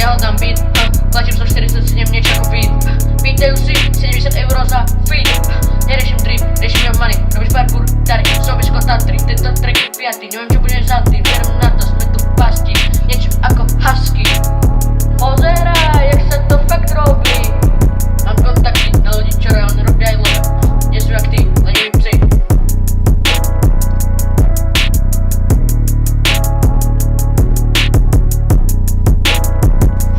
ja hľadám beat, platím 147 niečo ako beat. Pýtajú si 70 € za feed. Neriešim drip, riešim your money. Robíš parkour, tady, sobisko Tatry. Tento track je piatý, neviem čo budeš za tým. Vierom na to, sme tu v pasti, niečo ako husky. Pozeraj, jak sa to fakt robí. Mám kontakty na ľudí, čo reálne robia aj love. Nie sú jak ty, leniví psi.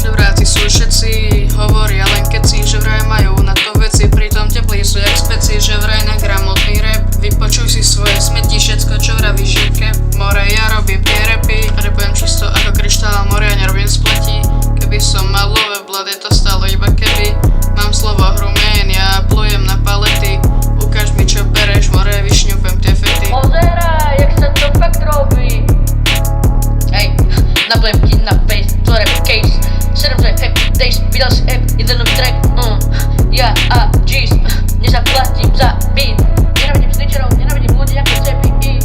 Žebráci sú všetci, hovoria len keci, že vraj majú na to veci, pritom teplí sú jak speci, že vraj na gramotný rap. Vypočuj si svoje smeti, všetko čo vraví živke. More, ja robím tie rapy, rapujem čisto ako kryštál, more, ja nerobím spletí. Keby som mal love blood, je to stalo iba keby. Mám slovo hrumien, ja plujem na palety. Ukáž mi čo bereš, more, vyšňupem tie fety. Pozeraj, jak sa to fakt robí. Hej, naplujem ti na face, to rap case. 7 happy days, vydal si app, jeden nový track. Ja a G's, nezaplatím za beat. Nenávidím snitcherov, nenávidím ľudí ako CPI.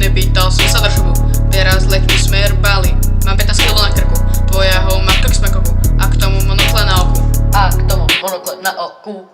Nepýtal som sa držbu, teraz letní smer Bali. Mám 15 kg na krku, tvoja ho má krk smekoku. A k tomu monokle na oku. A k tomu monokle na oku.